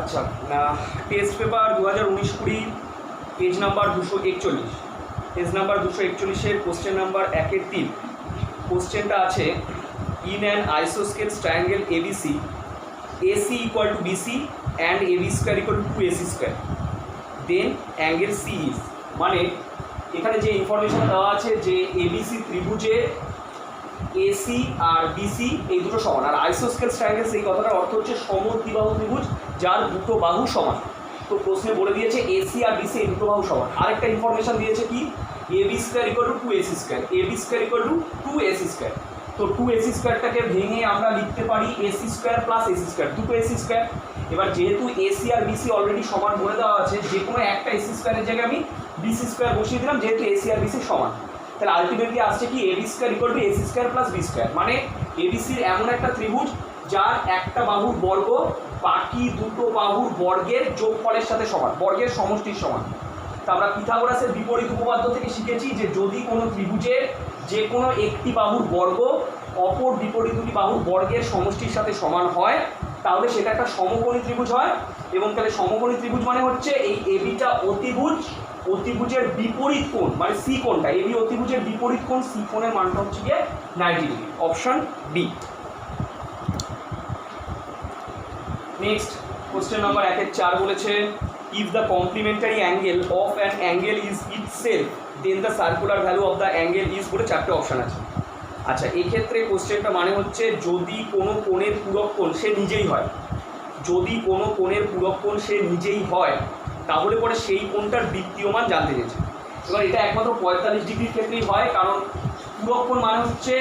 আচ্ছা, test paper 2019-20 page number 241, page number 241-এর question number 1-3 কোশ্চেনটা আছে, in an isosceles triangle ABC AC equal to BC and AB square equal to 2AC square, then angle C is, মানে এখানে যে information দেওয়া আছে যে ABC ত্রিভুজে AC আর BC এই দুটো সমান, আর আইসোস্কেলস ট্রায়াঙ্গেল সেই কথাটার অর্থ হচ্ছে সমদ্বিবাহু ত্রিভুজ যার দুটো বাহু সমান। তো প্রশ্নে বলে দিয়েছে AC আর BC এই দুটো বাহু সমান। আরেকটা ইনফরমেশন দিয়েছে কি, AB square equal to 2AC square, AB square equal to 2AC square। তো 2AC স্কোয়ারটাকে ভেঙে আমরা লিখতে পারি AC square plus AC square, দুটো AC স্কোয়ার। এবার যেহেতু AC আর BC অলরেডি সমান বলে দেওয়া আছে, যে কোনো একটা AC স্কোয়ারের জায়গায় আমি BC স্কোয়ার বসিয়ে দিলাম, যেহেতু AC আর BC সমান। তাহলে আলটিমেটলি আসছে কি AB square equal two AC square plus B square, মানে ABCর এমন একটা ত্রিভুজ যার একটা বাহুর বর্গ বাকি দুটো বাহুর বর্গের যোগফলের সাথে সমান, বর্গের সমষ্টির সমান। তা আমরা পিথাগোরাসের বিপরীত উপপাদ্য থেকে শিখেছি যে যদি কোনো ত্রিভুজের যে কোনো একটি বাহুর বর্গ অপর বিপরীত দুটি বাহুর বর্গের সমষ্টির সাথে সমান হয়, তাহলে সেটা একটা সমকোণী ত্রিভুজ হয়। এবং তাহলে সমকোণী ত্রিভুজ মানে হচ্ছে এই এবিটা অতিভুজ, অতিভুজের বিপরীত কোণ মানে সি কোণটা, এবি অতিভুজের বিপরীত কোণ সি কোণের মানটা হচ্ছে গিয়ে 90 degree, option B. Next question number 1-4 বলেছে, if the complementary angle of an angle is itself then the circular value of the angle is, বলে 4টে অপশন আছে। আচ্ছা, এই ক্ষেত্রে কোশ্চেনটা মানে হচ্ছে যদি কোনো কোণের পূরক কোণ সে নিজেই হয়, যদি কোনো কোণের পূরক কোণ সে নিজেই হয় তাহলে পরে সেই কোণটার বৃত্তীয় মান জানতে চেয়েছে। এবার এটা একমাত্র 45 ডিগ্রির ক্ষেত্রেই হয়, কারণ পূরক কোণ মানে হচ্ছে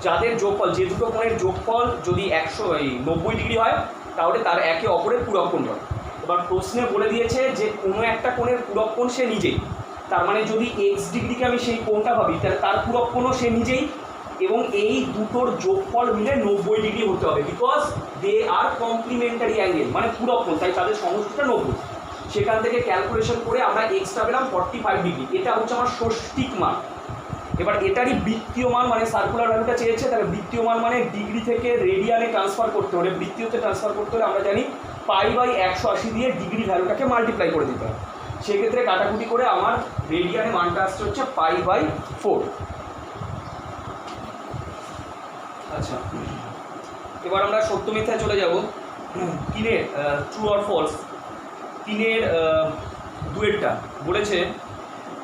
যাদের যোগফল, যে দুটো কোণের যোগফল যদি 190 ডিগ্রি হয় তাহলে তার একে অপরের পূরক কোণ হয়। এবার প্রশ্নে বলে দিয়েছে যে কোনো একটা কোণের পূরক কোণ সে নিজেই, তার মানে যদি x ডিগ্রিকে আমি সেই কোণটা ভাবি তাহলে তার পূরক কোণও সে নিজেই, এবং এই দুটোর যোগফল মিলে 90 ডিগ্রি হতে হবে, because they are complementary angle, মানে পূরক কোণ, তাই তাদের সমষ্টিটা 90। সেখান থেকে ক্যালকুলেশন করে আমরা এক্সটা পেলাম 45 ডিগ্রি, এটা হচ্ছে আমার ষষ্ঠিক মান। এবার এটারই বৃত্তীয় মান মানে সার্কুলার ভ্যালুটা চেয়েছে, তাহলে বৃত্তীয় মান মানে ডিগ্রি থেকে রেডিয়ানে ট্রান্সফার করতে হলে, বৃত্তীয়তে ট্রান্সফার করতে হলে আমরা জানি π/180 দিয়ে ডিগ্রি ভ্যালুটাকে মাল্টিপ্লাই করে দিতে হবে। সেক্ষেত্রে কাটাকুটি করে আমার রেডিয়ানে মানটা আসছে হচ্ছে π/4। আচ্ছা, এবার আমরা সত্য মিথ্যায় চলে যাব। তিনের ট্রু অর ফলস, তিনের দুয়েরটা বলেছে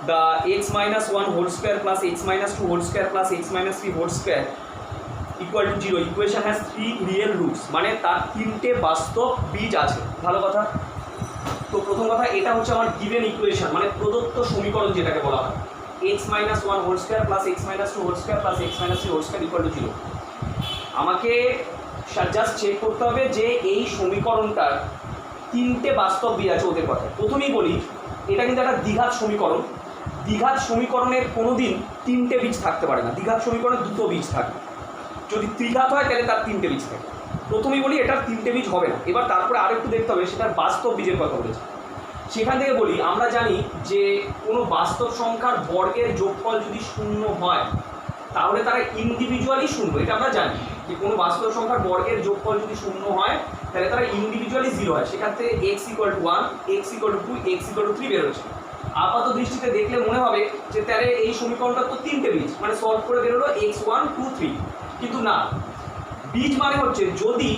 the x-1 whole square plus x-2 whole square plus x-3 whole square equal to 0 equation has 3 real roots, মানে তার 3টে বাস্তব বীজ আছে। ভালো কথা। তো প্রথম কথা, এটা হচ্ছে আমার গিভেন ইকুয়েশন, মানে প্রদত্ত সমীকরণ যেটাকে বলা হয়, x-1 whole square plus x-2 whole square plus x-3 whole square equal to 0। আমাকে জাস্ট চেক করতে হবে যে এই সমীকরণটার 3টে বাস্তব বীজ আছে ওদের কথা। প্রথমেই বলি, এটা কিন্তু একটা দ্বিঘাত সমীকরণ। দ্বিঘাত সমীকরণের কোনো দিন 3টে বীজ থাকতে পারে না, দ্বিঘাত সমীকরণের 2টো বীজ থাকে। যদি ত্রিঘাত হয় তাহলে তার 3টে বীজ থাকে। প্রথমেই বলি এটার 3টে বীজ হবে না। এবার তারপরে আরেকটু দেখতে হবে সেটার বাস্তব বীজের কথা বলেছে। সেখান থেকে বলি, আমরা জানি যে কোনো বাস্তব সংখ্যার বর্গের যোগফল যদি 0 হয় তাহলে তারা ইন্ডিভিজুয়ালি 0, এটা আমরা জানি যে কোনো বাস্তব সংখ্যার বর্গের যোগফল যদি 0 হয় তাহলে তারা ইন্ডিভিজুয়ালি 0 হয়। সেখান থেকে x=1, x=2, x=3 বেরোচ্ছে। আপাত দৃষ্টিতে দেখলে মনে হবে যে তাহলে এই সমীকরণটা তো 3টে বীজ, মানে সলভ করে বেরোলো x1, 2, 3। কিন্তু না, বীজ মানে হচ্ছে যদি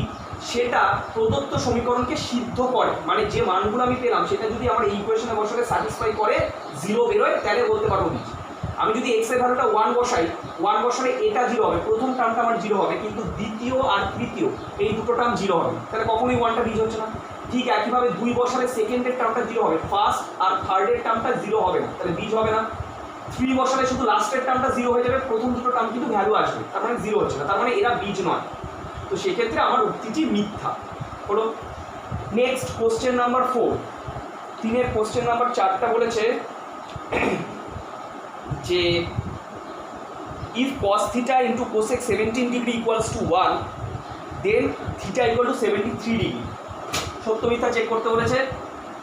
সেটা প্রদত্ত সমীকরণকে সিদ্ধ করে, মানে যে মানগুলো আমি পেলাম সেটা যদি আমার এই ইকুয়েশনে বসালে স্যাটিসফাই করে 0 বেরোয়, তাহলে বলতে পারবো বীজ। আমি যদি x এর ভ্যালুটা 1 বসাই, 1 বসালে এটা 0 হবে, প্রথম টার্মটা আমার 0 হবে, কিন্তু দ্বিতীয় আর তৃতীয় এই দুটো টার্ম 0 হবে, তাহলে কখনোই 1টা বীজ হচ্ছে না। ঠিক একইভাবে 2 বসালে সেকেন্ডের টার্মটা 0 হবে, ফার্স্ট আর থার্ডের টার্মটা 0 হবে না, তাহলে বীজ হবে না। 3 বসালে শুধু লাস্টের টার্মটা 0 হয়ে যাবে, প্রথম দুটো টার্ম কিন্তু ভ্যালু আসবে, তার মানে 0 হচ্ছে না, তার মানে এরা বীজ নয়। তো সেক্ষেত্রে আমার উক্তিটি মিথ্যা হলো। নেক্সট কোশ্চেন নাম্বার 4, তিনের কোশ্চেন নাম্বার 4টা বলেছে যে if cos theta into cosec 17 degree equals to 1 then theta equal to 73 degree। সত্য মিথ্যা চেক করতে বলেছে।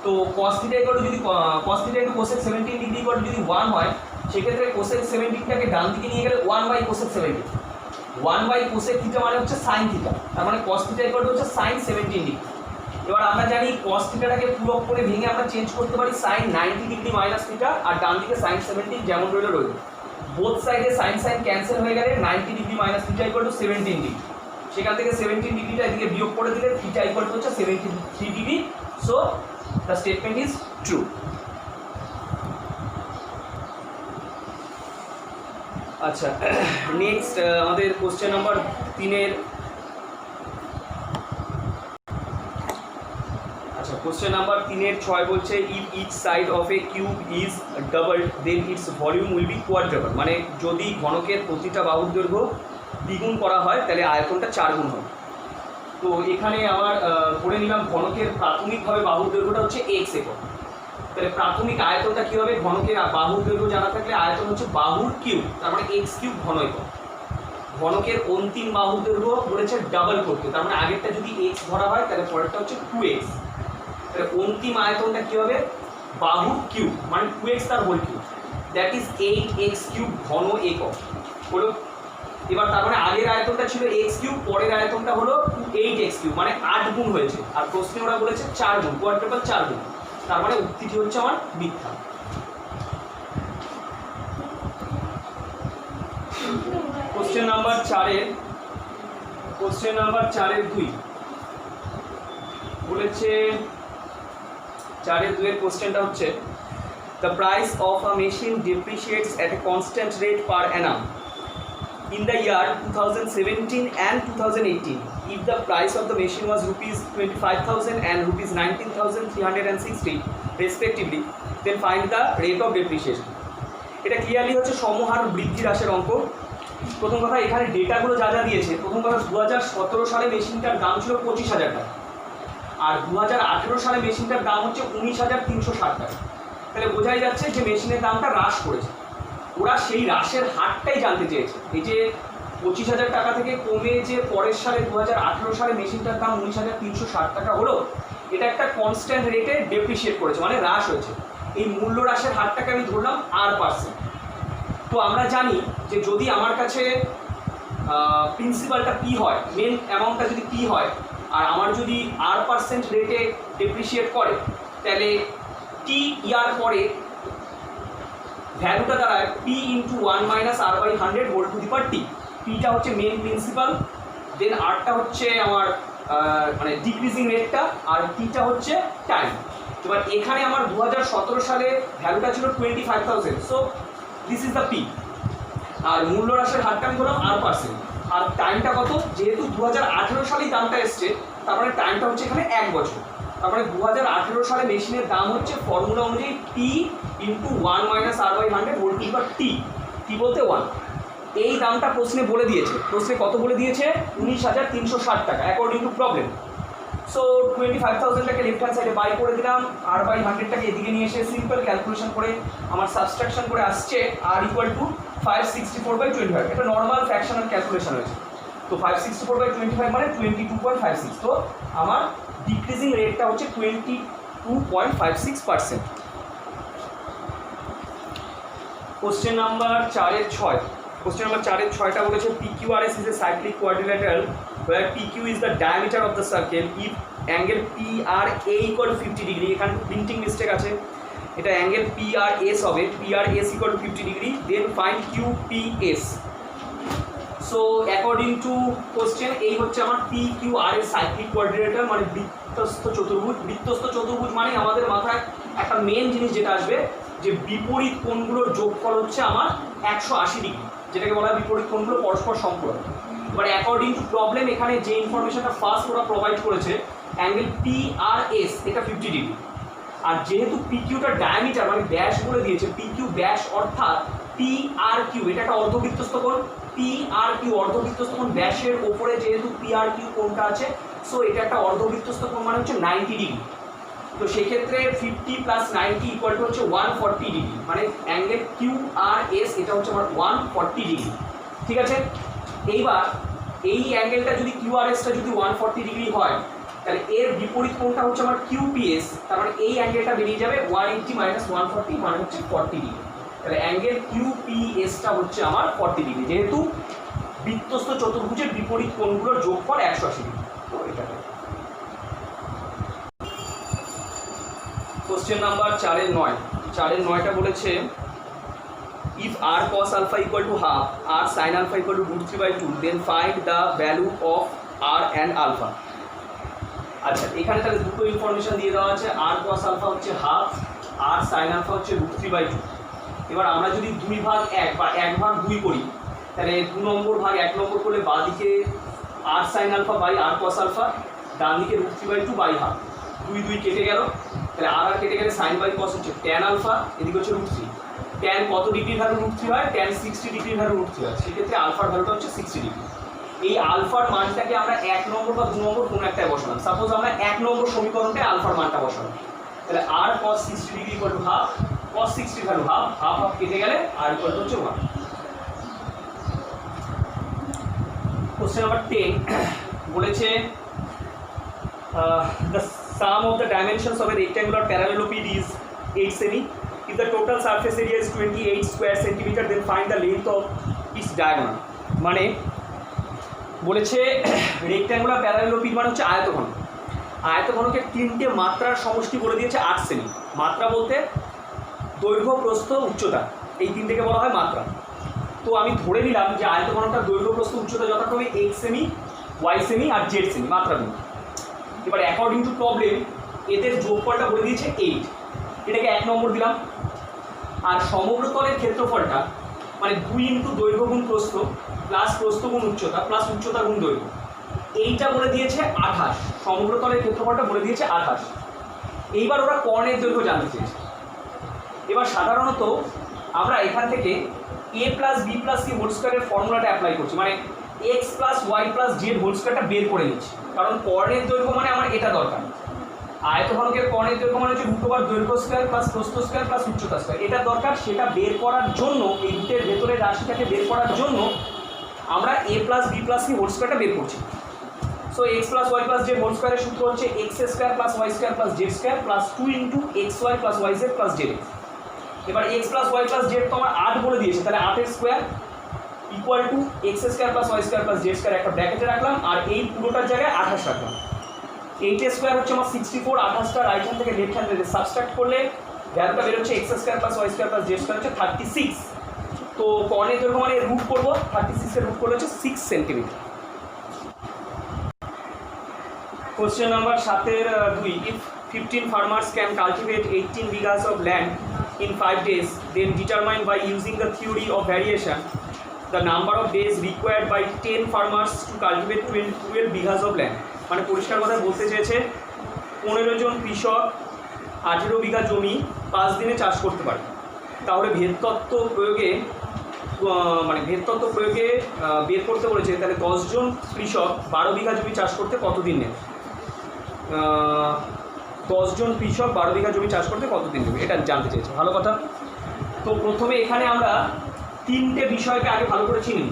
তো cos theta equal to যদি cos theta into cosec 17 degree equal to যদি 1 হয়, সেক্ষেত্রে cosec 17টাকে ডান দিকে নিয়ে গেলে 1/cosec 17, 1/cosec theta মানে হচ্ছে sin theta, তার মানে cos theta equal to হচ্ছে sin 17 degree। এবার আমরা জানি cos থিটাটাকে পুরো করে ভেঙে আমরা চেঞ্জ করতে পারি sin 90 ডিগ্রি মাইনাস থিটা, আর ডান দিকে sin 17 যেমন রইল। বোথ সাইডে sin ক্যান্সেল হয়ে গেলে 90 degree minus theta equal to 17 degree, সেখান থেকে 17 ডিগ্রিটা এদিকে বিয়োগ করে দিলে থিটা ইকুয়াল টু হচ্ছে 73 degree. So the statement is true. আচ্ছা, নেক্সট আমাদের কোশ্চেন নাম্বার 3 আচ্ছা, কোশ্চেন নাম্বার 3 6 বলছে if each side of a cube is double then its volume will be quadruple. মানে যদি ঘনকের প্রতিটা বাহুর দৈর্ঘ্য দ্বিগুণ করা হয় তাহলে আয়তনটা 4 গুণ হয়। তো এখানে আমার ধরে নিলাম ঘনকের প্রাথমিকভাবে বাহুর দৈর্ঘ্যটা হচ্ছে x একক, তাহলে প্রাথমিক আয়তনটা কী হবে? ঘনকের বাহুর দৈর্ঘ্য জানা থাকলে আয়তন হচ্ছে বাহুর কিউব, তার মানে x কিউব ঘন একক। ঘনকের অন্তিম বাহুর দৈর্ঘ্য বলেছে ডাবল করতে, তার মানে আগেরটা যদি x ধরা হয় তাহলে পরেরটা হচ্ছে 2x, তাহলে অন্তিম আয়তনটা কী হবে? বাহুর কিউব, মানে 2x তার whole cube, that is 8x cube ঘন একক হলো। এবার তার মানে আগের আয়তনটা ছিল x কিউব, পরের আয়তনটা হলো 8x কিউব, মানে 8 গুণ হয়েছে। আর প্রশ্নে ওরা বলেছে 4 গুণ, কোয়াড্রাপল 4 গুণ, তার মানে উক্তিটি হচ্ছে আমার মিথ্যা। কোশ্চেন নাম্বার 4 2 বলেছে, 4-2 কোশ্চেনটা হচ্ছে the price of a machine depreciates at a constant rate per annum in the year 2017 and 2018 if the price of the machine was rupees 25,000 and rupees 19,360 respectively, then find the rate of depreciation. এটা clearly হচ্ছে সমহার বৃদ্ধি হ্রাসের অঙ্ক। প্রথম কথা এখানে ডেটাগুলো যা যা দিয়েছে, প্রথম কথা 2017 সালে মেশিনটার দাম ছিল 25,000 টাকা, আর 2018 সালে মেশিনটার দাম হচ্ছে 19,360 টাকা, তাহলে বোঝাই যাচ্ছে যে মেশিনের দামটা হ্রাস করেছে। ওরা সেই হ্রাসের হারটাই জানতে চেয়েছে। এই যে 25,000 টাকা থেকে কমে যে পরের সালে 2018 সালে মেশিনটার দাম 19,360 টাকা হলো, এটা একটা কনস্ট্যান্ট রেটে ডেপ্রিশিয়েট করেছে, মানে হ্রাস হয়েছে। এই মূল্য হ্রাসের হারটাকে আমি ধরলাম R%। তো আমরা জানি যে যদি আমার কাছে প্রিন্সিপালটা পি হয়, মেন অ্যামাউন্টটা যদি পি হয়, আর আমার যদি R% রেটে ডেপ্রিশিয়েট করে, তাহলে টি ইয়ার পরে ভ্যালুটা দাঁড়ায় P into 1 minus R/100 whole to the power T. পিটা হচ্ছে মেন প্রিন্সিপাল, দেন আরটা হচ্ছে আমার মানে ডিক্রিজিং রেটটা, আর টিটা হচ্ছে টাইম। এবার এখানে আমার 2017 সালে ভ্যালুটা ছিল 25,000, so this is the P. আর মূল্য হ্রাসের হারটা আমি ধরলাম R%, আর টাইমটা কত? যেহেতু 2018 সালেই দামটা এসছে, তার মানে টাইমটা হচ্ছে এখানে 1 বছর। তার মানে 2018 সালে মেশিনের দাম হচ্ছে ফর্মুলা অনুযায়ী T into 1 minus R/100 whole to the power T, T বলতে 1। এই দামটা প্রশ্নে বলে দিয়েছে। প্রশ্নে কত বলে দিয়েছে? 19,360 টাকা অ্যাকর্ডিং টু প্রবলেম। সো 25,000টাকে লেফট হ্যান্ড সাইডে বাই করে দিলাম, R/100টাকে এদিকে নিয়ে এসে সিম্পল ক্যালকুলেশন করে আমার সাবস্ট্রাকশন করে আসছে R ইকুয়াল টু 564/25। এটা নর্মাল ফ্র্যাকশনাল ক্যালকুলেশন হয়েছে। তো 564/25 মানে 22.56। তো আমার ডিক্রিজিং রেটটা হচ্ছে 22.56%। Question number 4-6। কোশ্চেন নাম্বার 4-6টা বলেছে PQRS is a cyclic quadrilateral where PQ is the diameter of the circle if angle PRA equal to 50 degree। এখানে প্রিন্টিং মিস্টেক আছে, এটা অ্যাঙ্গেল PRS হবে, PRS equal to 50 degree, then find QPS। So according to question এই হচ্ছে আমার PQRS cyclic quadrilateral, মানে বৃত্তস্থ চতুর্ভুজ। বৃত্তস্থ চতুর্ভুজ মানে আমাদের মাথায় একটা মেন জিনিস যেটা আসবে যে বিপরীত কোণগুলোর যোগফল হচ্ছে আমার 180 ডিগ্রি, যেটাকে বলা হয় বিপরীত কোণগুলো পরস্পর সম্পূরক। এবার অ্যাকর্ডিং টু প্রবলেম এখানে যে ইনফরমেশনটা ফার্স্ট ওরা প্রোভাইড করেছে, অ্যাঙ্গেল PRS এটা 50 ডিগ্রি, আর যেহেতু PQটা ডায়ামিটার মানে ব্যাস বলে দিয়েছে, PQ ব্যাস অর্থাৎ PRQ এটা একটা অর্ধবৃত্তস্থ কোণ। PRQ অর্ধবৃত্তস্থ কোণ, ব্যাসের ওপরে যেহেতু PRQ কোণটা আছে, সো এটা একটা অর্ধবৃত্তস্থ কোণ মানে হচ্ছে 90 ডিগ্রি। তো সেক্ষেত্রে 50 + 90 ইকুয়াল টু হচ্ছে 140 ডিগ্রি, মানে অ্যাঙ্গেল QRS এটা হচ্ছে আমার 140 ডিগ্রি। ঠিক আছে, এইবার এই অ্যাঙ্গেলটা যদি QRSটা যদি 140 ডিগ্রি হয়, তাহলে এর বিপরীত কোণটা হচ্ছে আমার QPS, তার মানে এই অ্যাঙ্গেলটা বেরিয়ে যাবে 180 - 140 মানে হচ্ছে 40 ডিগ্রি। তাহলে অ্যাঙ্গেল QPSটা হচ্ছে আমার 40 ডিগ্রি, যেহেতু বৃত্তস্থ চতুর্ভুজের বিপরীত কোণগুলোর যোগফল 180 ডিগ্রি। তো এটা কোশ্চেন নাম্বার 4-9টা বলেছে if r cos alpha equal to half r sin alpha equal to √3/2 then find the value of r and alpha। আচ্ছা এখানে তাহলে দুটো ইনফরমেশন দিয়ে দেওয়া আছে, r cos alpha হচ্ছে হাফ, r sin alpha হচ্ছে √3/2। এবার আমরা যদি 2/1 বা 1/2 করি তাহলে 2 নম্বর ভাগ 1 নম্বর করলে বাঁ দিকে r sin alpha by r cos alpha, ডান দিকে √3/2 বাই হাফ, 2 কেটে গেল, তাহলে আর কেটে গেলে সাইন বাই কস হচ্ছে tan আলফা, এদিকে হচ্ছে √3। tan কত ডিগ্রির ভ্যালু √3 হয়? tan 60 ডিগ্রির ভ্যালু √3 হয়, সেক্ষেত্রে আলফার ভ্যালুটা হচ্ছে 60 ডিগ্রি। এই আলফার মানটাকে আমরা 1 নম্বর বা 2 নম্বর কোনো একটায় বসালাম। সাপোজ আমরা 1 নম্বর সমীকরণটায় আলফার মানটা বসালাম, তাহলে r cos 60 degree equal to half, cos 60 value half, half কেটে গেলে r ইকুয়াল টু হচ্ছে 1। কোশ্চেন নাম্বার 10 বলেছে the sum of the dimensions of a rectangular paralleloparallel is 8 semi. If the total surface area is 28 square centimeter, then find the length of its diagonal। মানে বলেছে rectangular প্যারালেলোপিড মানে হচ্ছে আয়তঘন, আয়তঘনকে 3টে মাত্রার সমষ্টি বলে দিয়েছে 8 সেমি। মাত্রা বলতে দৈর্ঘ্য, প্রস্থ, উচ্চতা, এই 3টেকে বলা হয় মাত্রা। তো আমি ধরে নিলাম যে আয়তঘনটার দৈর্ঘ্য, প্রস্থ, উচ্চতা যথাক্রমে x সেমি, y সেমি আর z সেমি মাত্রাগুলো। এবার অ্যাকর্ডিং টু প্রবলেম এদের যোগফলটা বলে দিয়েছে 8, এটাকে 1 নম্বর দিলাম। আর সমগ্র তলের ক্ষেত্রফলটা মানে 2 × দৈর্ঘ্য গুণ প্রস্থ প্লাস প্রস্থ গুণ উচ্চতা প্লাস উচ্চতা গুণ দৈর্ঘ্য, এইটা বলে দিয়েছে 28। সমগ্র তলের ক্ষেত্রফলটা বলে দিয়েছে 28। এইবার ওরা কর্ণের দৈর্ঘ্য জানতে চেয়েছে। এবার সাধারণত আমরা এখান থেকে a + b + c হোল স্কয়ারের ফর্মুলাটা অ্যাপ্লাই করছি, মানে x + y + z হোল স্কয়ারটা বের করে নিচ্ছি, কারণ কর্ণের দৈর্ঘ্য মানে আমার এটা দরকার। আয়তঘনকের কর্ণের দৈর্ঘ্য মানে হচ্ছে √/, দৈর্ঘ্য স্কয়ার প্লাস প্রস্থ স্কয়ার প্লাস উচ্চতা স্কয়ার, এটা দরকার। সেটা বের করার জন্য এই রুটের ভেতরে রাশিটাকে বের করার জন্য আমরা a + b + c হোল স্কয়ারটা বের করছি। So x + y + z whole স্কয়ারের সূত্র হচ্ছে x² + y² + z² + 2 × xy + yz + zx। এবার x + y + z তো আমার 8 বলে দিয়েছে, তাহলে 8 এর square equal to x² + y² + z² একটা ব্র্যাকেটে রাখলাম, আর এই পুরোটার জায়গায় 28 রাখলাম। 8 এর স্কয়ার হচ্ছে আমার 64, 28টা রাইট হ্যান্ড থেকে লেফট হ্যান্ডে সাবস্ট্রাক্ট করলে ভ্যালুটা বের হচ্ছে x² + y² + z² হচ্ছে 36। তো কর্ণের দৈর্ঘ্য মানে রুট করব, 36 এর রুট করলে হচ্ছে 6 centimetre. Question number 7-2 if 15 farmers can cultivate 18 bighas of land in 5 days, then determine by using the theory of variation the number of days required by 10 farmers to cultivate 12 bighas of land। মানে পরিষ্কার কথা বলতে চেয়েছে 15 জন কৃষক 18 বিঘা জমি 5 দিনে চাষ করতে পারে। তাহলে ভেদতত্ত্ব প্রয়োগে বের করতে বলেছে, তাহলে 10 জন কৃষক 12 বিঘা জমি চাষ করতে কতদিন নেবে? 10 জন কৃষক 12 বিঘা জমি চাষ করতে কতদিন নেবে এটা জানতে চেয়েছে। ভালো কথা। তো প্রথমে এখানে আমরা 3টে বিষয়কে আগে ভালো করে চিনি।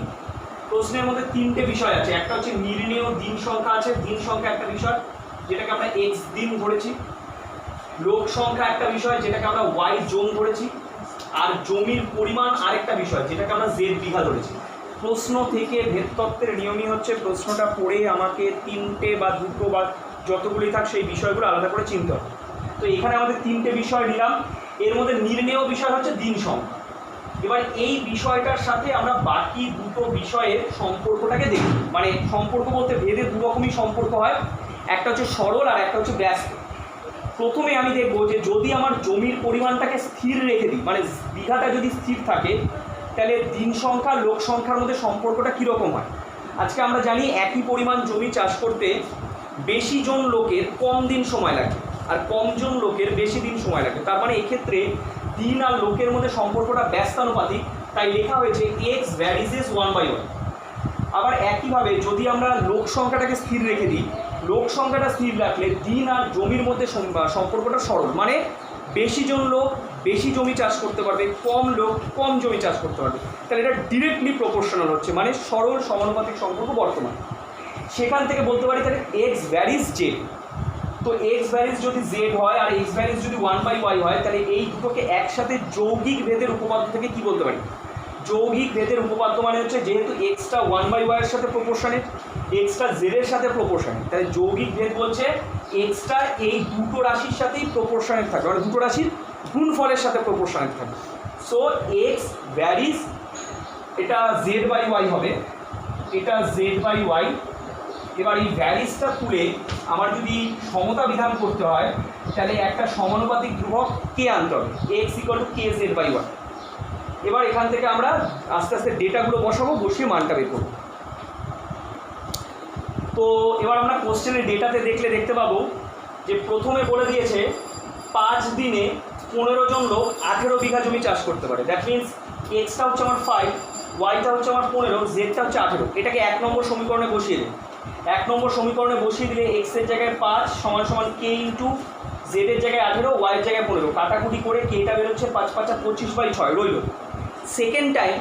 প্রশ্নের মধ্যে 3টে বিষয় আছে, একটা হচ্ছে নির্ণেয় দিন সংখ্যা আছে, দিন সংখ্যা একটা বিষয় যেটাকে আমরা x দিন ধরেছি, লোক সংখ্যা একটা বিষয় যেটাকে আমরা y জন ধরেছি, আর জমির পরিমাণ আরেকটা বিষয় যেটাকে আমরা z বিঘা ধরেছি। প্রশ্ন থেকে ভেদতত্ত্বের নিয়মই হচ্ছে প্রশ্নটা পড়ে আমাকে 3টে বা 2টো বা যতগুলি থাক সেই বিষয়গুলো আলাদা করে চিনতে হবে। তো এখানে আমাদের 3টে বিষয় নিলাম, এর মধ্যে নির্ণেয় বিষয় হচ্ছে দিন সংখ্যা। এবার এই বিষয়টার সাথে আমরা বাকি দুটো বিষয়ের সম্পর্কটাকে দেখি। মানে সম্পর্ক বলতে ভেদে দু রকমই সম্পর্ক হয়, একটা হচ্ছে সরল আর একটা হচ্ছে ব্যস্ত। প্রথমে আমি দেখব যে যদি আমার জমির পরিমাণটাকে স্থির রেখে দিই, মানে বিঘাটা যদি স্থির থাকে, তাহলে দিন সংখ্যা লোক সংখ্যার মধ্যে সম্পর্কটা কীরকম হয়। আজকে আমরা জানি একই পরিমাণ জমি চাষ করতে বেশি জন লোকের কম দিন সময় লাগে আর কম জন লোকের বেশি দিন সময় লাগে। তার মানে এক্ষেত্রে দিন আর লোকের মধ্যে সম্পর্কটা ব্যস্তানুপাতিক, তাই লেখা হয়েছে x ভ্যারিজেস 1/1। আবার একইভাবে যদি আমরা লোক সংখ্যাটাকে স্থির রেখে দিই, লোক সংখ্যাটা স্থির রাখলে দিন আর জমির মধ্যে সম্পর্কটা সরল, মানে বেশি জন লোক বেশি জমি চাষ করতে পারবে, কম লোক কম জমি চাষ করতে পারবে। তাহলে এটা ডিরেক্টলি প্রপোর্শনাল হচ্ছে, মানে সরল সমানুপাতিক সম্পর্ক বর্তমান। সেখান থেকে বলতে পারি তাহলে এক্স ভ্যারিজ জেড। তো এক্স ভ্যারিজ যদি জেড হয় আর এক্স ভ্যারিজ যদি 1/y হয়, তাহলে এই দুটোকে একসাথে যৌগিক ভেদের উপপাদ্য থেকে কি বলতে পারি? যৌগিক ভেদের উপপাদ্য মানে হচ্ছে যেহেতু এক্সটা 1/y এর সাথে প্রপোর্শনেট, এক্সটা জেড এর সাথে প্রপোর্শনেট, তাহলে যৌগিক ভেদ বলছে এক্সটা এই দুটো রাশির সাথেই প্রপোর্শনেট থাকবে, মানে দুটো রাশির গুণফলের সাথে প্রপোর্শনেট থাকবে। সো এক্স ভ্যারিজ, এটা z/y হবে, এটা z/y। এবার এই ভ্যারিজটা তুলে আমার যদি সমতা বিধান করতে হয় তাহলে একটা সমানুপাতিক ধ্রুবক কে আনতে হবে, x = kz/y। এবার এখান থেকে আমরা আস্তে আস্তে ডেটাগুলো বসাবো, বসিয়ে মানটা বের করবো। তো এবার আমরা কোশ্চেনের ডেটাতে দেখতে পাবো যে প্রথমে বলে দিয়েছে 5 দিনে 15 জন লোক 18 বিঘা জমি চাষ করতে পারে। দ্যাট মিনস এক্সটা হচ্ছে আমার 5, ওয়াইটা হচ্ছে আমার 15, জেডটা হচ্ছে 18। এটাকে 1 নম্বর সমীকরণে বসিয়ে দিন। 1 নম্বর সমীকরণে বসিয়ে দিলে এক্স এর জায়গায় 5 = k × জেড এর জায়গায় 18, ওয়াইয়ের জায়গায় 15, কাটাকুটি করে কেটা বেরোচ্ছে 5 × 5 = 25/6 রইল। সেকেন্ড টাইম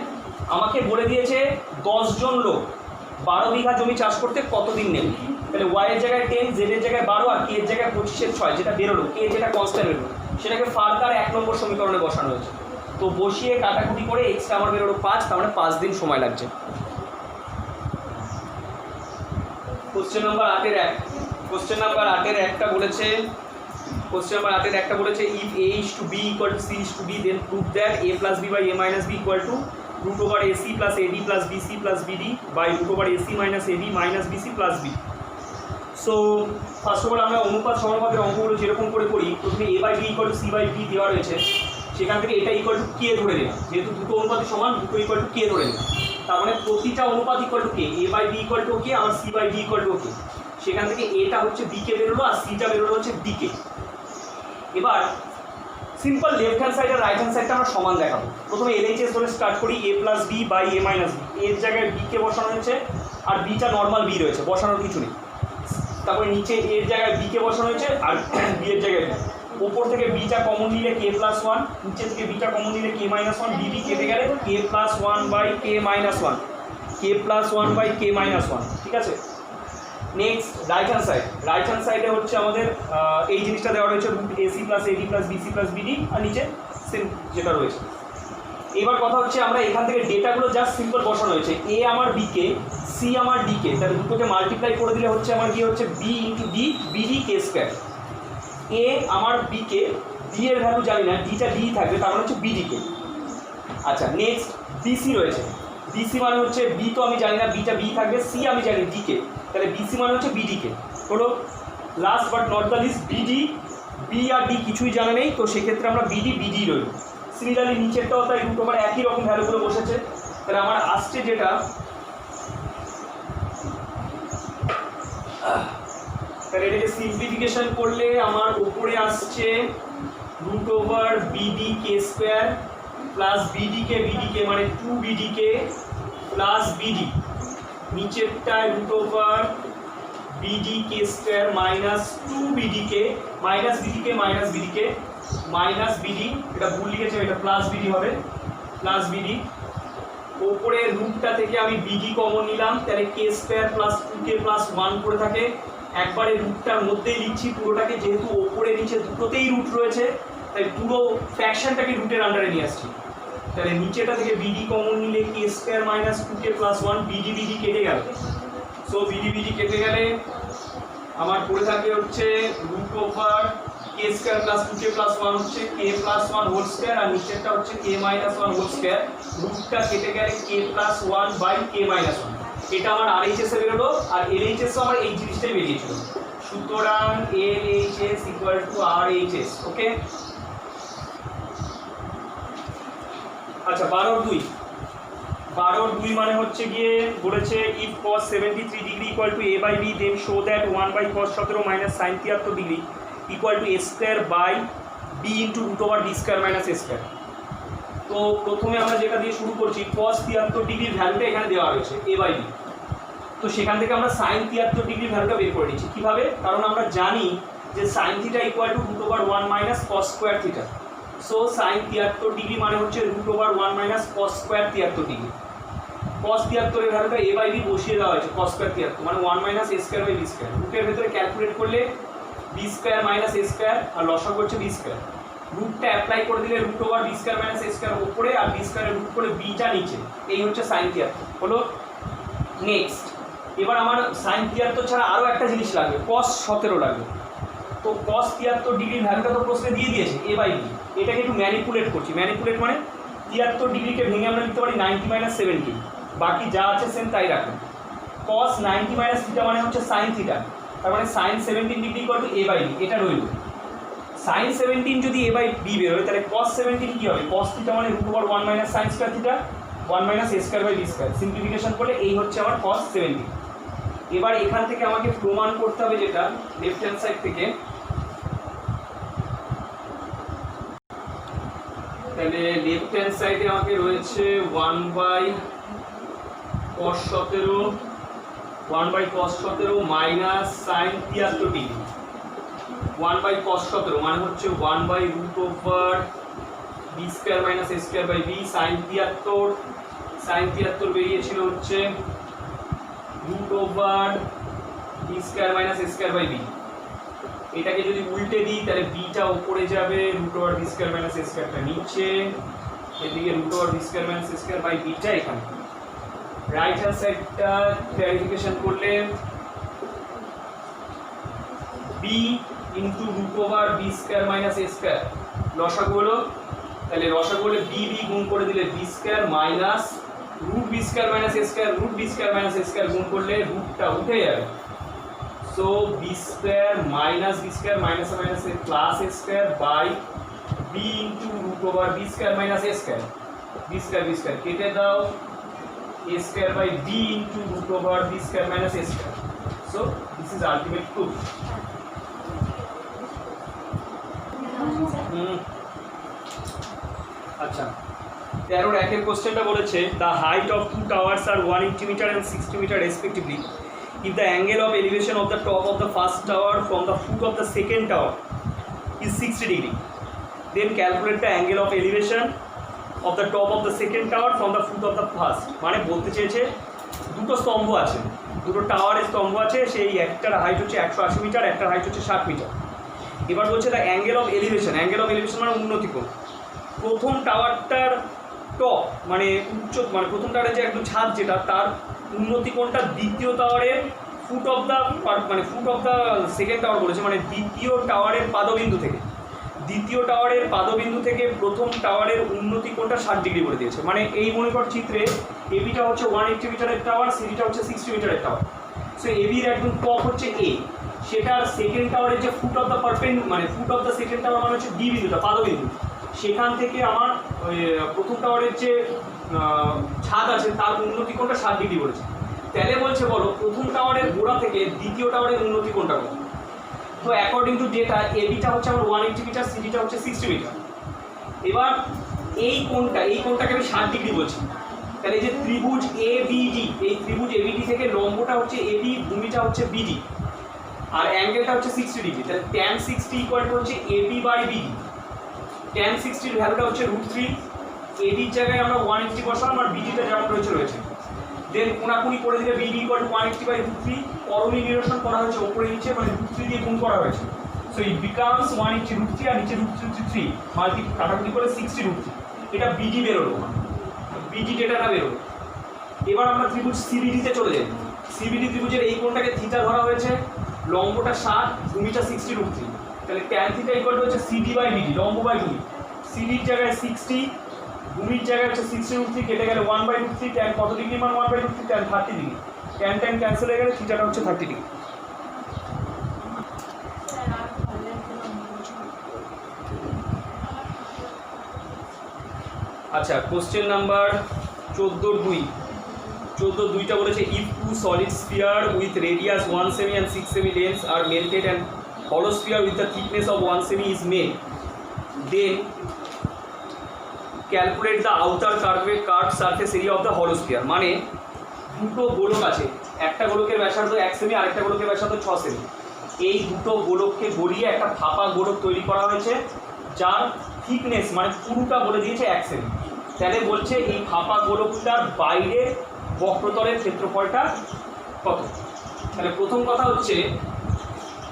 আমাকে বলে দিয়েছে 10 জন লোক 12 বিঘা জমি চাষ করতে কতদিন নেবে, তাহলে ওয়াইয়ের জায়গায় 10, জেডের জায়গায় 12 আর কে এর জায়গায় 25/6 যেটা বেরোলো, কে যেটা কনস্ট্যান্ট বেরোলো সেটাকে ফার্দার 1 নম্বর সমীকরণে বসানো হয়েছে। তো বসিয়ে কাটাকুটি করে এক্সটা আমার বেরোলো 5, তার মানে 5 দিন সময় লাগছে। কোশ্চেন নাম্বার 8-এর 1, কোশ্চেন নাম্বার 8-এর 1টা বলেছে, কোশ্চেন নাম্বার 8-এর 1টা বলেছে if a is to b = c is to d then prove that a + b / a - b = √ac + ad + bc + bd by √ac - ad - bc + b। So first of all আমরা অনুপাত সমানুপাতের অঙ্কগুলো যেরকম করে করি, প্রথমে a/b = c/b দেওয়া রয়েছে, সেখান থেকে এটা = k ধরে নিলাম, যেহেতু দুটো অনুপাতই সমান, দুটো = k ধরে নিলাম, তার মানে প্রতিটা অনুপাত = k, a/b = k, আমার c/b = k। সেখান থেকে এটা হচ্ছে b কে বেরোলো আর c টা বেরোলো হচ্ছে d কে। এবার সিম্পল লেফট হ্যান্ড সাইড আর রাইট হ্যান্ড সাইডটা আমরা সমান দেখাবো। প্রথমে LHS ধরে স্টার্ট করি, a + b / a - b, এর জায়গায় b কে বসানো হয়েছে আর bটা নর্মাল b রয়েছে, বসানোর কিছু নেই। তারপরে নিচে এর জায়গায় b কে বসানো হয়েছে আর b এর জায়গায় b। ওপর থেকে bটা কমন নিলে k + 1, নিচে থেকে bটা কমন নিলে k - 1, bb কেটে গেলে k + 1/k - 1, k + 1/k - 1, ঠিক আছে। Next write hand side, right hand সাইডে হচ্ছে আমাদের এই জিনিসটা দেওয়া রয়েছে √ac + ad + bc + bd, আর নিচে সেম যেটা রয়েছে। এবার কথা হচ্ছে আমরা এখান থেকে ডেটাগুলো জাস্ট সিম্পল বসানো হয়েছে, a আমার b কে, c আমার d কে, তাহলে দুটোকে মাল্টিপ্লাই করে দিলে হচ্ছে আমার কি হচ্ছে b × d bd k²। a আমার b কে, d এর ভ্যালু জানি না, dটা d থাকবে, তার মানে হচ্ছে bd কে। আচ্ছা নেক্সট bc রয়েছে, bc মানে হচ্ছে b তো আমি জানি না, bটা b থাকবে, c আমি জানি d কে, তাহলে bc মানে হচ্ছে bd কে হলো। Last but not the least bd, b আর d কিছুই জানা নেই, তো সেক্ষেত্রে আমরা bd রইল। সিমিলারলি নিচেরটাও তাই √, একই রকম ভ্যালুগুলো বসেছে, তাহলে আমার আসছে যেটা, তাহলে এটাকে সিম্পলিফিকেশন করলে আমার উপরে আসছে √bd k² প্লাস bd কে মানে 2bd কে প্লাস bd, নিচেরটায় √bd k² মাইনাস 2bd কে মাইনাস bd, এটা ভুল লিখেছে, এটা প্লাস bd হবে, প্লাস bd। ওপরে রুটটা থেকে আমি bd কমন নিলাম, তাহলে k² প্লাস 2k প্লাস 1 করে থাকে। একবারে রুটটার মধ্যেই লিখছি পুরোটাকে, যেহেতু ওপরে নিচে দুটোতেই রুট রয়েছে তাই পুরো ফ্র্যাকশনটাকে রুটের আন্ডারে নিয়ে আসছি। তাহলে নিচেটা থেকে bd কমন নিলে k² minus 2k plus 1, bd কেটে গেল। সো bd কেটে গেলে আমার পড়ে থাকে হচ্ছে √k² প্লাস 2k প্লাস 1 হচ্ছে k প্লাস 1 হোল স্কয়ার, আর নিচেরটা হচ্ছে k মাইনাস 1 হোল স্কয়ার। রুটটা কেটে গেলে k প্লাস 1/k মাইনাস 1, এটা আমার RHS এ বেরোলো, আর LHS ও আমার এই জিনিসটাই বেরিয়েছিল। সুতরাং LHS = RHS। ওকে, আচ্ছা 12/2 মানে হচ্ছে গিয়ে বলেছে if cos 73 degree = a/b then show that 1/cos 17 minus sin 73 degree = a² b × √b² - a²। তো প্রথমে আমরা যেটা দিয়ে শুরু করছি, cos 73 ডিগ্রির ভ্যালুটা এখানে দেওয়া রয়েছে a/b, তো সেখান থেকে আমরা sin 73 ডিগ্রির ভ্যালুটা বের করে নিচ্ছি। কীভাবে? কারণ আমরা জানি যে sin θ = √1 - cos² θ। So sin 73 degree মানে হচ্ছে √1 - cos² 73 ডিগ্রি। cos 73 এর ভ্যালুটা a/b বসিয়ে দেওয়া হয়েছে, cos² 73 মানে 1 - a² b²। রুটের ভেতরে ক্যালকুলেট করলে b² - a² আর লসাগু হচ্ছে b²। রুটটা অ্যাপ্লাই করে দিলে root over B square minus A square উপরে আর বি স্কয়ারের রুট করে বিটা নিচে, এই হচ্ছে সাইন থিয়ারম হলো। নেক্সট এবার আমার সাইন থিয়ারম ছাড়া আরও একটা জিনিস লাগবে, কস 17 লাগবে। তো কস 73 ডিগ্রির ভ্যালুটা তো প্রশ্নে দিয়ে দিয়েছে এ বাই বি, এটাকে একটু ম্যানিপুলেট করছি। ম্যানিপুলেট মানে 73 ডিগ্রিকে ভেঙে আমরা লিখতে পারি 90 মাইনাস 70, বাকি যা আছে সেম তাই রাখুন। কস 90 মাইনাস থিটা মানে হচ্ছে সাইন থিটা, তার মানে sine 17 degree equal to A by B, এটা রইল। সাইন 17 যদি এ বাই বি বেরোয় তাহলে কস 17 কী হবে, কস থিটা মানে root over 1 minus sine square theta 1 minus A square by B square, simplification করলে এই হচ্ছে আমার কস 17। এবার এখান থেকে আমাকে প্রমাণ করতে হবে যেটা লেফট হ্যান্ড সাইড থেকে, তাহলে লেফট হ্যান্ড সাইডে আমাকে রয়েছে 1 by cos 17 minus sine 73 degree. 1 by cos 17 মানে হচ্ছে 1 by root over B square minus A square by B, sine 73 বেরিয়েছিল হচ্ছে root over B square minus A square by B. এটাকে যদি উল্টে দিই তাহলে বিটা উপরে যাবে, root over B square minus A স্কয়ারটা নিচে, এদিকে root over B square minus A square by beta এখানে। রাইট হ্যান্ড সাইডটা ক্লারিফিকেশন করলে B into root over B square minus A square লসাগু হলো, তাহলে লসাগু হলে বি গুণ করে দিলে B square minus root B square minus A square, root B square minus A square গুণ করলে রুটটা উঠে যাবে। So B square minus B square minus minus A plus A square by B into root over B square minus A square, B square কেটে দাও, a square by b into root over b square minus a square. So this is ultimate proof. আচ্ছা 13 একের কোশ্চেনটা বলেছে the height of two towers are 180 meter and 60 meter respectively. If the angle of elevation of the top of the first tower from the foot of the second tower is 60 degree, then calculate the angle of elevation of the top of the second tower from the foot of the first. মানে বলতে চেয়েছে দুটো স্তম্ভ আছে, দুটো টাওয়ারের স্তম্ভ আছে, সেই একটার হাইট হচ্ছে 180 মিটার, একটার হাইট হচ্ছে 60 মিটার। এবার বলছে the angle of elevation, angle of elevation মানে উন্নতি কোণ। প্রথম টাওয়ারটার টপ মানে মানে প্রথম টাওয়ারের যে একদম ছাদ যেটা, তার উন্নতি কোণটা দ্বিতীয় টাওয়ারের ফুট অফ দ্য মানে foot of the second tower বলেছে, মানে দ্বিতীয় টাওয়ারের পাদবিন্দু থেকে, দ্বিতীয় টাওয়ারের পাদবিন্দু থেকে প্রথম টাওয়ারের উন্নতি কোণটা 60 ডিগ্রি করে দিয়েছে। মানে এই মনে কর চিত্রে এবিটা হচ্ছে 180 মিটারের টাওয়ার, সিডিটা হচ্ছে 60 মিটারের টাওয়ার। সো এবির একদম টপ হচ্ছে এ, সেটার সেকেন্ড টাওয়ারের যে ফুট অফ দ্য মানে foot of the second tower মানে হচ্ছে ডি বিন্দুটা, পাদবিন্দু, সেখান থেকে আমার প্রথম টাওয়ারের যে ছাদ আছে তার উন্নতি কোণটা 60 ডিগ্রি করেছে। তাহলে বলছে বলো প্রথম টাওয়ারের গোড়া থেকে দ্বিতীয় টাওয়ারের উন্নতি কোণটা কত। তো অ্যাকর্ডিং টু ডেটা এবিটা হচ্ছে আমার 180 মিটার, সিডিটা হচ্ছে 60 মিটার। এবার এই কোণটাকে আমি 60 ডিগ্রি বলছি, তাহলে এই যে ত্রিভুজ এ বিডি, এই ত্রিভুজ এবিডি থেকে লম্বটা হচ্ছে এবি, ভূমিটা হচ্ছে বিডি, আর অ্যাঙ্গেলটা হচ্ছে 60 ডিগ্রি। তাহলে tan 60 ইকুয়াল টু হচ্ছে এবি বাই বিডি। tan 60 এর ভ্যালুটা হচ্ছে √3, এবির জায়গায় আমরা 180 বসালাম আর বিডিটা যেমন রয়েছে। দেন কোনাকুনি করে দিলে বিডি ইকুয়াল টু 180 বাই √3, করণী নিরসন করা হয়েছে ওপরে নিচে, মানে √3 দিয়ে গুণ করা হয়েছে। সো ইট বিকামস 180 √3 আর নিচে √3 মাল্টি কাটাকুটি করে 60 √3, এটা বিডি বেরোলো, বিডি ডেটাটা বেরোলো। এবার আমরা ত্রিভুজ সিবিডিতে চলে যাই। সিবিডি ত্রিভুজের এই কোণটাকে থিটা ধরা হয়েছে, লম্বটা 60, ভূমিটা 60 √3, তাহলে tan থিটা ইকুয়াল টু হচ্ছে সিডি বাই বিডি, লম্ব বাই ভূমি। সিডির জায়গায় 60, ভূমির জায়গায় হচ্ছে 60 √3, কেটে গেলে 1 বাই √3, tan কত ডিগ্রি মান 1 by √3, tan 30 degree, tan cancel হয়ে গেলে থিটাটা হচ্ছে 30 ডিগ্রি। আচ্ছা কোশ্চেন নাম্বার 14.2টা বলেছে if two solid sphere with radius 1 cm and 6 cm lengths are melted and hollow sphere with the thickness of 1 semi is made, then calculate the outer curved surface area of the hollow sphere. মানে দুটো গোলক আছে, একটা গোলকের ব্যাসার্ধ 1 semi, আরেকটা গোলকের ব্যাসার্ধ 6 সেমি। এই দুটো গোলককে গলিয়ে একটা ফাঁপা গোলক তৈরি করা হয়েছে, যার থিকনেস মানে পুরোটা বলে দিয়েছে 1 সেমি। তাহলে বলছে এই ফাঁপা গোলকটার বাইরে বক্রতলের ক্ষেত্রফলটা কত। তাহলে প্রথম কথা হচ্ছে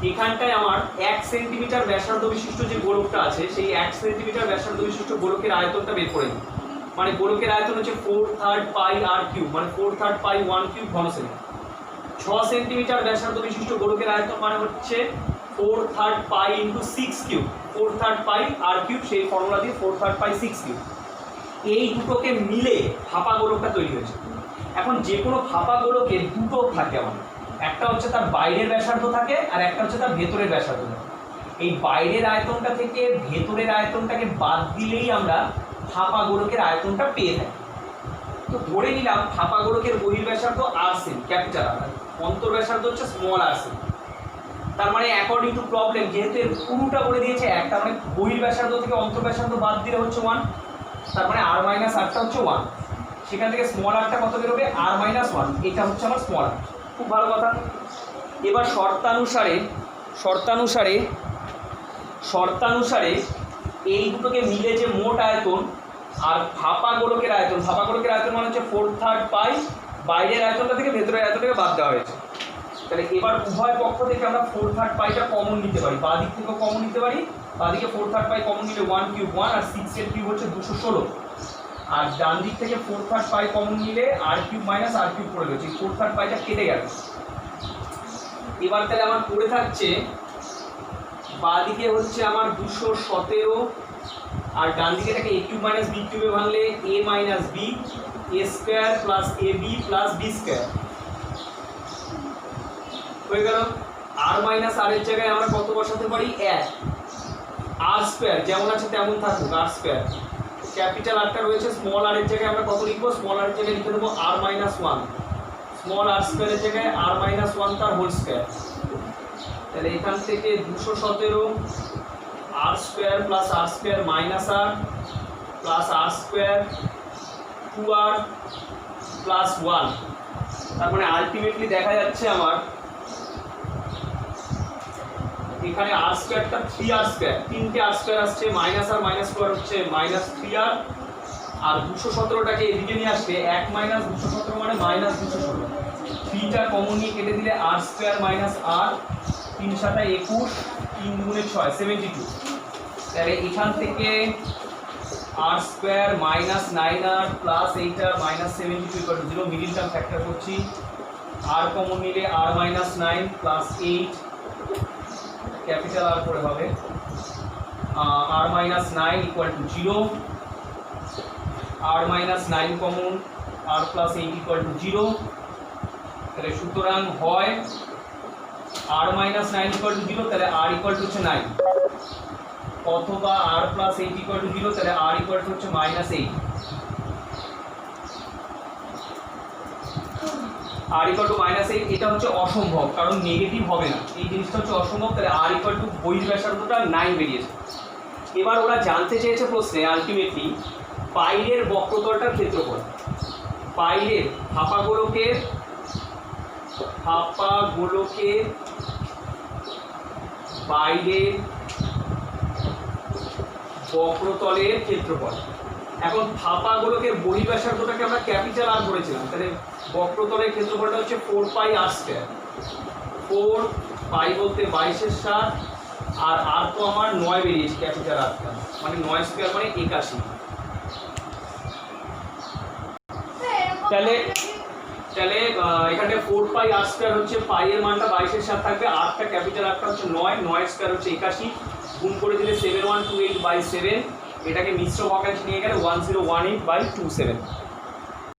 এখানটায় আমার 1 সেন্টিমিটার ব্যাসার্ধ বিশিষ্ট যে গোলকটা আছে সেই 1 সেন্টিমিটার ব্যাসার্ধ বিশিষ্ট গোলকের আয়তনটা বের করে নিই। মানে গোলকের আয়তন হচ্ছে 4/3 পাই আর কিউব, মানে 4/3 পাই 1 কিউব ঘনসেকেন্ড। 6 সেন্টিমিটার ব্যাসার্ধ বিশিষ্ট গোলকের আয়তন মানে হচ্ছে 4/3 পাই ইন্টু 6 কিউব, 4/3 পাই আর কিউব, সেই ফর্মুলা দিয়ে 4/3 পাই 6 কিউব। এই দুটোকে মিলে ফাঁপা গোলকটা তৈরি হয়েছে। এখন যে কোনো ফাঁপা গোলকে দুটো থাকে আমার, একটা হচ্ছে তার বাইরের ব্যাসার্ধ থাকে আর একটা হচ্ছে তার ভেতরের ব্যাসার্ধ থাকে। এই বাইরের আয়তনটা থেকে ভেতরের আয়তনটাকে বাদ দিলেই আমরা ফাঁপা গোলকের আয়তনটা পেয়ে থাকি। তো ধরে নিলাম ফাঁপা গোলকের বহির্ব্যাসার্ধ আর সেম, ক্যাপিটাল আর, অন্তর ব্যাসার্ধ হচ্ছে স্মল আর সেম। তার মানে অ্যাকর্ডিং টু প্রবলেম যেহেতু এর পুরোটা বলে দিয়েছে একটা, মানে বহির্ব্যাসার্ধ থেকে অন্তর ব্যাসার্ধ বাদ দিলে হচ্ছে 1, তার মানে আর মাইনাস আরটা হচ্ছে 1, সেখান থেকে স্মল আরটা কত বেরোবে আর মাইনাস 1, এটা হচ্ছে আমার স্মল আর। খুব ভালো কথা। এবার শর্তানুসারে এই দুটোকে মিলে যে মোট আয়তন আর ফাঁপা গোলকের আয়তন মানে হচ্ছে 4/3 পাই, বাইরের আয়তনটা থেকে ভেতরের আয়তনটাকে বাদ দেওয়া হয়েছে। তাহলে এবার উভয় পক্ষ থেকে আমরা 4/3 পাইটা কমন নিতে পারি, বাঁ দিক থেকেও কমন নিতে পারি। বাঁ দিকে 4/3 পাই কমন নিলে 1 কিউব 1 আর 6 এর কিউব হচ্ছে 216, আর ডান দিক থেকে 4/3 পাই কমন নিলে আর কিউব মাইনাস আর কিউব পড়ে গেছে, 4/3 পাইটা কেটে গেল। এবার তাহলে আমার পড়ে থাকছে বাঁ দিকে হচ্ছে আমার 217 আর ডান দিকে এটাকে a কিউব মাইনাস b কিউবে ভাঙলে a minus b a square plus ab plus b square হয়ে গেল। আর মাইনাস আর এর জায়গায় আমরা কত বসাতে পারি? 1। আর স্কয়ার যেমন আছে তেমন থাকুক, আর স্কয়ার। ক্যাপিটাল আরটা রয়েছে, স্মল আর এর জায়গায় আমরা কত লিখবো? স্মল আর এর জায়গায় লিখে দেবো আর মাইনাস 1, স্মল আর স্কয়ারের জায়গায় আর মাইনাস 1 তার হোল স্কয়ার। তাহলে এখান থেকে 217 আর স্কয়ার প্লাস আর স্কয়ার মাইনাস আর প্লাস আর স্কয়ার 2r প্লাস 1, তার মানে আলটিমেটলি দেখা যাচ্ছে আমার এখানে আর স্কয়ারটা 3r স্কয়ার, তিনটে আর স্কয়ার আসছে, মাইনাস আর মাইনাস স্কয়ার হচ্ছে মাইনাস 3r, আর 217টাকে এদিকে নিয়ে আসবে 1 মাইনাস 217 মানে মাইনাস 216, 3টা কমন নিয়ে কেটে দিলে আর স্কয়ার মাইনাস আর, 3 7 21, 3 গুণে 6 72। তাহলে এখান থেকে R square minus 9r plus 8r minus 72 equal to 0, middle term factor করছি, আর কমন নিলে R minus 9 plus 8, capital R করে হবে R minus 9 equal to 0, R minus 9 common, R plus 8 equal to 0। তাহলে সুতরাং হয় আর মাইনাস 9 ইকুয়াল টু 0, তাহলে R equal to হচ্ছে 9, অথবা আর প্লাস 8 ইকুয়াল টু 0, তাহলে আর ইকুয়াল টু হচ্ছে minus 8। R equal to minus 8 এটা হচ্ছে অসম্ভব, কারণ নেগেটিভ হবে না, এই জিনিসটা হচ্ছে অসম্ভব। তাহলে আর ইকুয়াল টু বহির্ব্যাসার্ধটা 9 বেরিয়েছে। এবার ওরা জানতে চেয়েছে প্রশ্নে আলটিমেটলি বাইরের বক্রতলটার ক্ষেত্রফল, বাইরের ফাঁপা গোলকের বাইরের বক্রতলের ক্ষেত্রফল। এখন ফাঁপা গোলকের বহির্ব্যাসার্ধটাকে আমরা ক্যাপিটাল আর ধরেছিলাম, তাহলে বক্রতলের ক্ষেত্রফলটা হচ্ছে 4 পাই আর স্কয়ার। 4 পাই বলতে 22 এর 7, আর আর তো আমার 9 বেরিয়েছে ক্যাপিটাল আরটা, মানে 9 স্কয়ার মানে 81। তাহলে এখানে 4 পাই আর স্কয়ার হচ্ছে, পাই এর মানটা 22 এর 7 থাকবে, আরটা ক্যাপিটাল আরটা হচ্ছে 9 স্কয়ার হচ্ছে 81, গুণ করে দিলে 7128/7, এটাকে মিশ্র ভগ্নাংশে নিয়ে গেলে 1018/27।